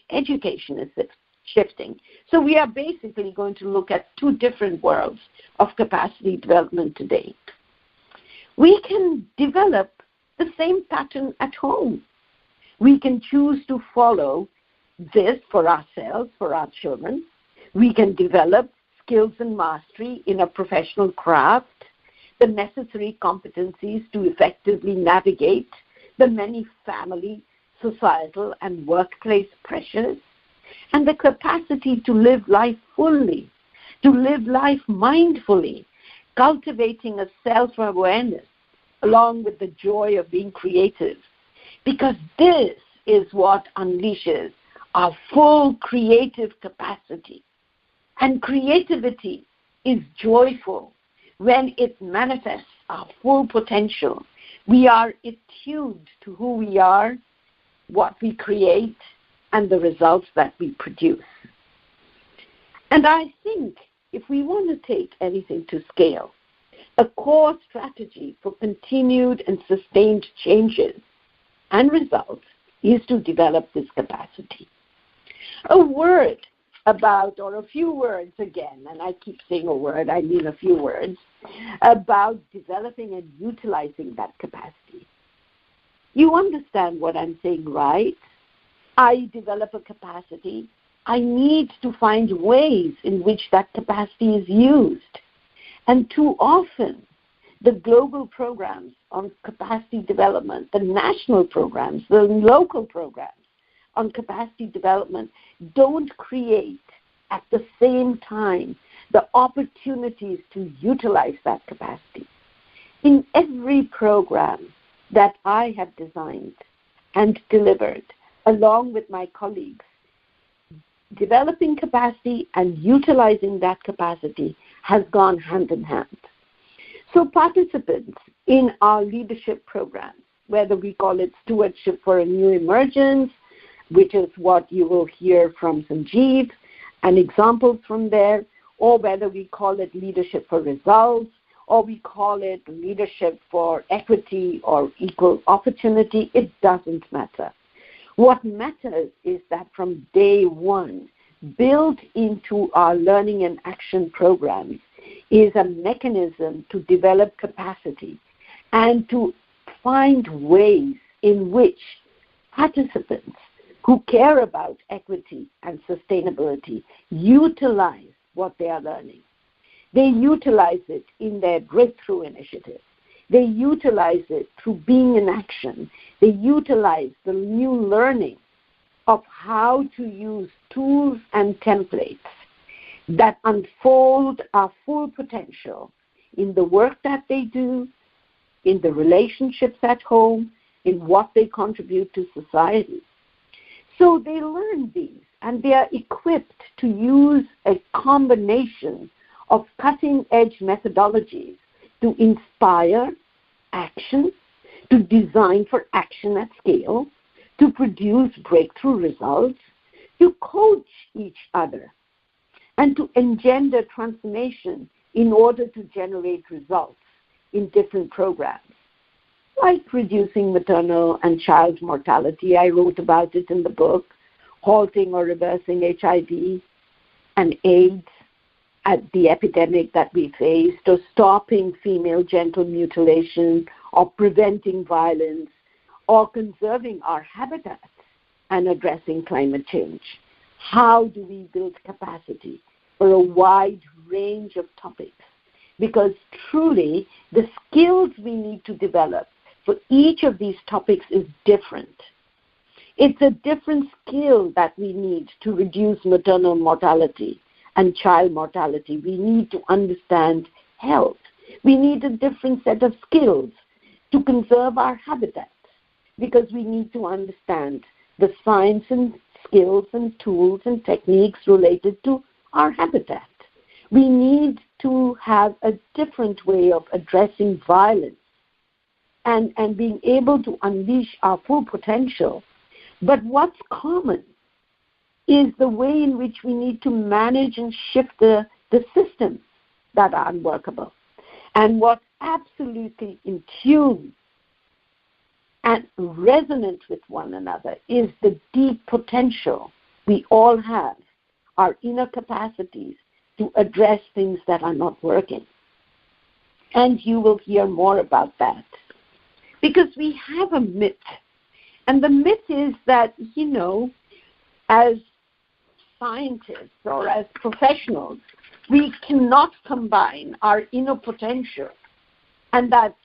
education is shifting. So we are basically going to look at two different worlds of capacity development today. We can develop the same pattern at home. We can choose to follow this for ourselves, for our children. We can develop skills and mastery in a professional craft, the necessary competencies to effectively navigate the many family, societal, and workplace pressures, and the capacity to live life fully, to live life mindfully, cultivating a self-awareness along with the joy of being creative, because this is what unleashes our full creative capacity. And creativity is joyful when it manifests our full potential. We are attuned to who we are, what we create, and the results that we produce. And I think if we want to take anything to scale, a core strategy for continued and sustained changes and results is to develop this capacity. A word about, or a few words again, and I keep saying a word, I mean a few words, about developing and utilizing that capacity. You understand what I'm saying, right? I develop a capacity. I need to find ways in which that capacity is used. And too often, the global programs on capacity development, the national programs, the local programs on capacity development don't create at the same time the opportunities to utilize that capacity. In every program that I have designed and delivered, along with my colleagues, developing capacity and utilizing that capacity has gone hand in hand. So participants in our leadership programs, whether we call it Stewardship for a New Emergence, which is what you will hear from Sanjeev, and examples from there, or whether we call it Leadership for Results, or we call it Leadership for Equity or Equal Opportunity, it doesn't matter. What matters is that from day one, built into our learning and action programs is a mechanism to develop capacity and to find ways in which participants who care about equity and sustainability utilize what they are learning. They utilize it in their breakthrough initiatives. They utilize it through being in action. They utilize the new learning of how to use tools and templates that unfold our full potential in the work that they do, in the relationships at home, in what they contribute to society. So they learn these, and they are equipped to use a combination of cutting-edge methodologies to inspire action, to design for action at scale, to produce breakthrough results, to coach each other, and to engender transformation in order to generate results in different programs, like reducing maternal and child mortality. I wrote about it in the book, halting or reversing HIV and AIDS at the epidemic that we faced, or stopping female genital mutilation, or preventing violence, or conserving our habitats and addressing climate change. How do we build capacity for a wide range of topics? Because truly, the skills we need to develop for each of these topics is different. It's a different skill that we need to reduce maternal mortality and child mortality. We need to understand health. We need a different set of skills to conserve our habitats, because we need to understand the science and skills and tools and techniques related to our habitat. We need to have a different way of addressing violence and being able to unleash our full potential. But what's common is the way in which we need to manage and shift the systems that are unworkable. And what's absolutely in tune and resonant with one another is the deep potential we all have, our inner capacities to address things that are not working. And you will hear more about that. Because we have a myth. And the myth is that, as scientists or as professionals, we cannot combine our inner potential. And that,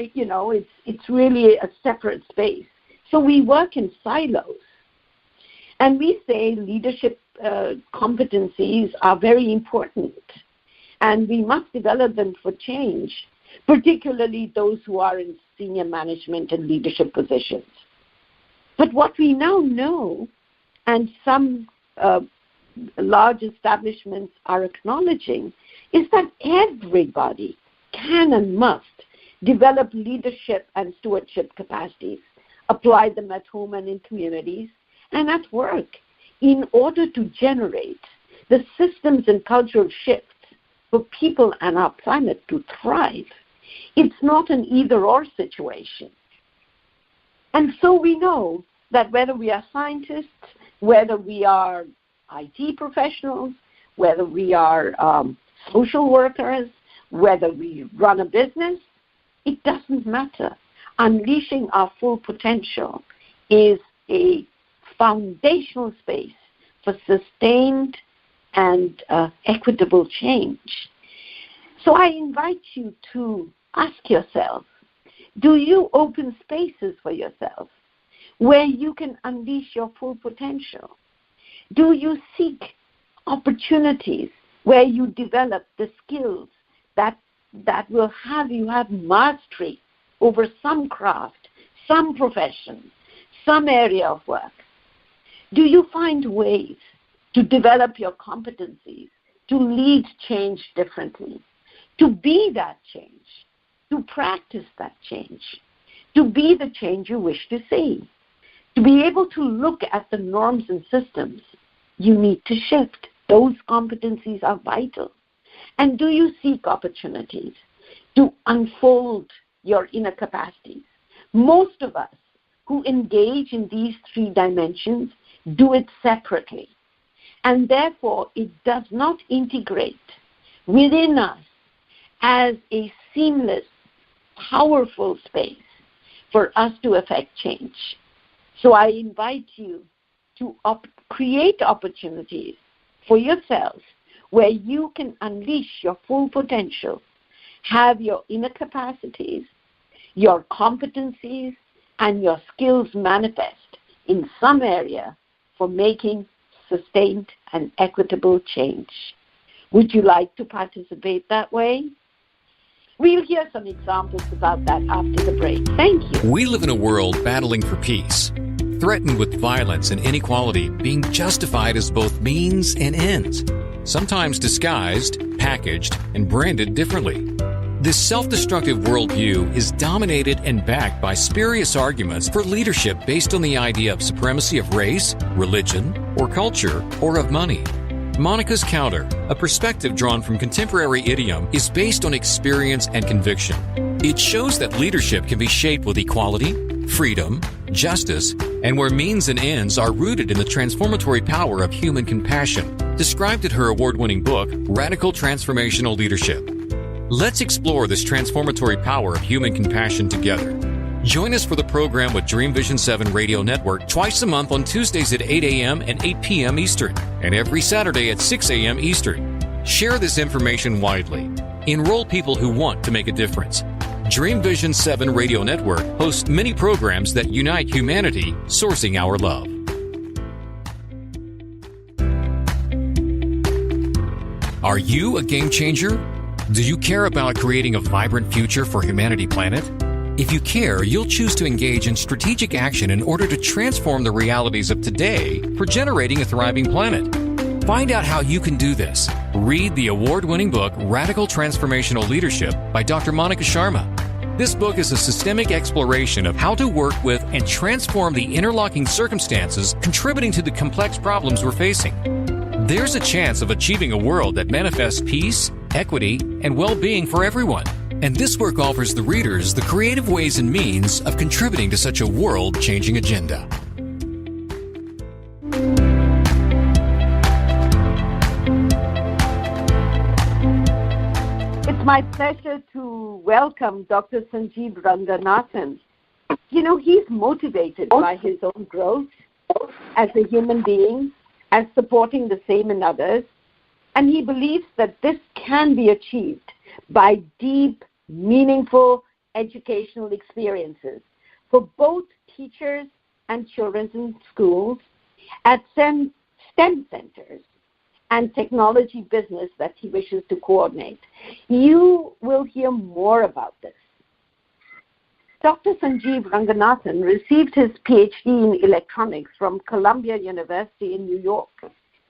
it's really a separate space. So we work in silos. And we say leadership competencies are very important. And we must develop them for change, particularly those who are in senior management and leadership positions. But what we now know, and some large establishments are acknowledging, is that everybody can and must develop leadership and stewardship capacities, apply them at home and in communities, and at work in order to generate the systems and cultural shifts for people and our planet to thrive. It's not an either-or situation. And so we know that whether we are scientists, whether we are IT professionals, whether we are social workers, whether we run a business, it doesn't matter. Unleashing our full potential is a foundational space for sustained and equitable change. So I invite you to ask yourself, do you open spaces for yourself where you can unleash your full potential? Do you seek opportunities where you develop the skills that will have you have mastery over some craft, some profession, some area of work? Do you find ways to develop your competencies, to lead change differently, to be that change, to practice that change, to be the change you wish to see, to be able to look at the norms and systems you need to shift? Those competencies are vital. And do you seek opportunities to unfold your inner capacities? Most of us who engage in these three dimensions do it separately. And therefore, it does not integrate within us as a seamless, powerful space for us to affect change. So I invite you to create opportunities for yourselves where you can unleash your full potential, have your inner capacities, your competencies, and your skills manifest in some area for making sustained and equitable change. Would you like to participate that way? We'll hear some examples about that after the break. Thank you. We live in a world battling for peace, threatened with violence and inequality being justified as both means and ends, sometimes disguised, packaged, and branded differently. This self-destructive worldview is dominated and backed by spurious arguments for leadership based on the idea of supremacy of race, religion, or culture, or of money. Monica's counter, a perspective drawn from contemporary idiom, is based on experience and conviction. It shows that leadership can be shaped with equality, freedom, justice, and where means and ends are rooted in the transformatory power of human compassion, described in her award-winning book, Radical Transformational Leadership. Let's explore this transformatory power of human compassion together. Join us for the program with Dream Vision 7 Radio Network twice a month on Tuesdays at 8 a.m. and 8 p.m. Eastern, and every Saturday at 6 a.m. Eastern. Share this information widely. Enroll people who want to make a difference. Dream Vision 7 Radio Network hosts many programs that unite humanity, sourcing our love. Are you a game changer? Do you care about creating a vibrant future for humanity planet? If you care, you'll choose to engage in strategic action in order to transform the realities of today for generating a thriving planet. Find out how you can do this. Read the award-winning book, Radical Transformational Leadership by Dr. Monica Sharma. This book is a systemic exploration of how to work with and transform the interlocking circumstances contributing to the complex problems we're facing. There's a chance of achieving a world that manifests peace, equity, and well-being for everyone. And this work offers the readers the creative ways and means of contributing to such a world-changing agenda. It's my pleasure to welcome Dr. Sanjeev Ranganathan. You know, he's motivated by his own growth as a human being, as supporting the same in others, and he believes that this can be achieved by deep, meaningful educational experiences for both teachers and children in schools, at STEM centers, and technology business that he wishes to coordinate. You will hear more about this. Dr. Sanjeev Ranganathan received his PhD in electronics from Columbia University in New York.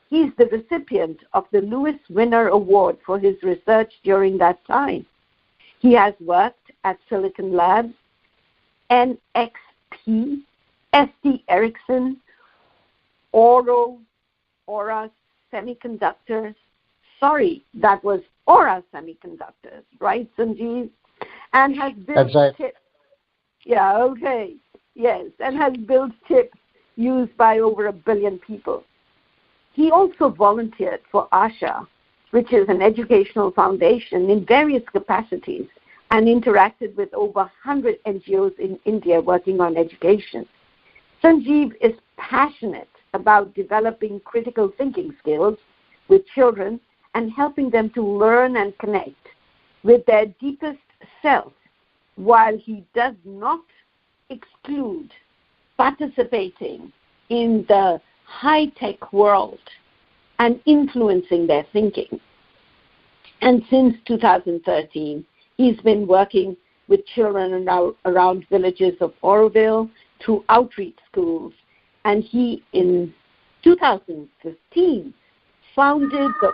He's the recipient of the Lewis Winner Award for his research during that time. He has worked at Silicon Labs, NXP, ST Ericsson, Aura Semiconductors. Sorry, that was Aura Semiconductors, right, Sanjeev? And has built chips. Yeah, okay. Yes, and has built chips used by over 1 billion people. He also volunteered for ASHA, which is an educational foundation, in various capacities, and interacted with over 100 NGOs in India working on education. Sanjeev is passionate about developing critical thinking skills with children and helping them to learn and connect with their deepest self, while he does not exclude participating in the high-tech world and influencing their thinking. And since 2013, he's been working with children around villages of Oroville through outreach schools. And he, in 2015, founded the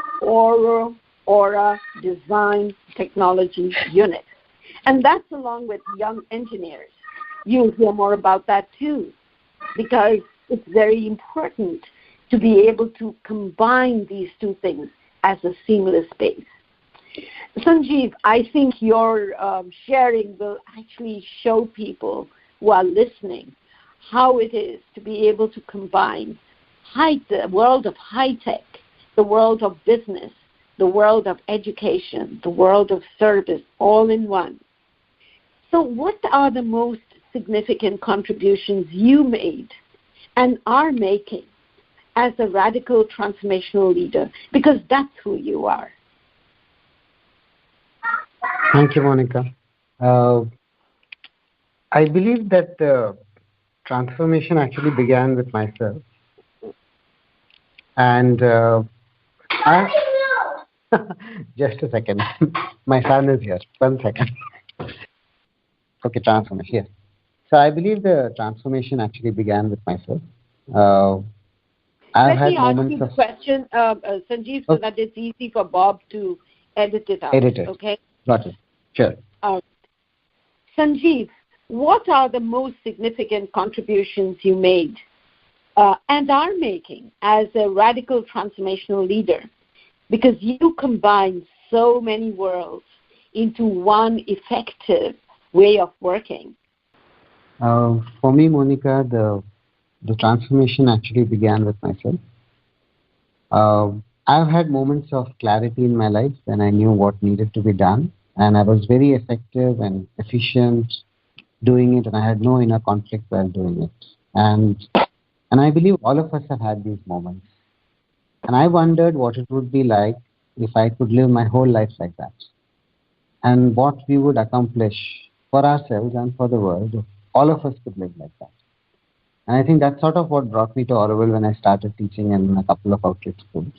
Aura Design Technology Unit. And that's along with young engineers. You'll hear more about that too, because it's very important to be able to combine these two things as a seamless space. Sanjeev, I think your sharing will actually show people who are listening how it is to be able to combine the world of high-tech, the world of business, the world of education, the world of service, all in one. So what are the most significant contributions you made and are making as a radical transformational leader? Because that's who you are. Thank you, Monica. I believe that the transformation actually began with myself. And just a second. My son is here. 1 second. Okay, transformation. Here. So I believe the transformation actually began with myself. Let me ask you the question, Sanjeev, so that it's easy for Bob to edit it out. Edit it. Okay? Got it. Sure. Sanjeev, what are the most significant contributions you made and are making as a radical transformational leader? Because you combine so many worlds into one effective way of working. For me, Monica, the transformation actually began with myself. I've had moments of clarity in my life when I knew what needed to be done, and I was very effective and efficient doing it, and I had no inner conflict while doing it. And I believe all of us have had these moments. And I wondered what it would be like if I could live my whole life like that, and what we would accomplish for ourselves and for the world if all of us could live like that. And I think that's sort of what brought me to Oroville when I started teaching in a couple of outreach schools.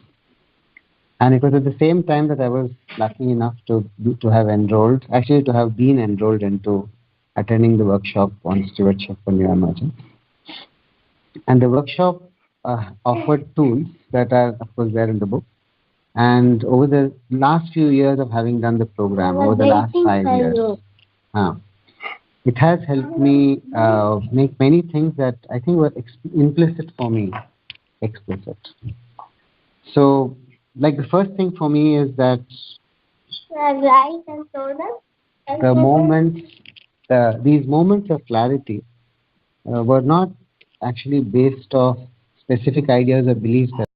And it was at the same time that I was lucky enough to have been enrolled into attending the workshop on stewardship for new emergence. And the workshop offered tools that are, of course, there in the book. And over the last few years of having done the program, over the last 5 years, it has helped me make many things that I think were implicit for me explicit. So, like, the first thing for me is that rice and soda? the moments, these moments of clarity were not actually based off specific ideas or beliefs that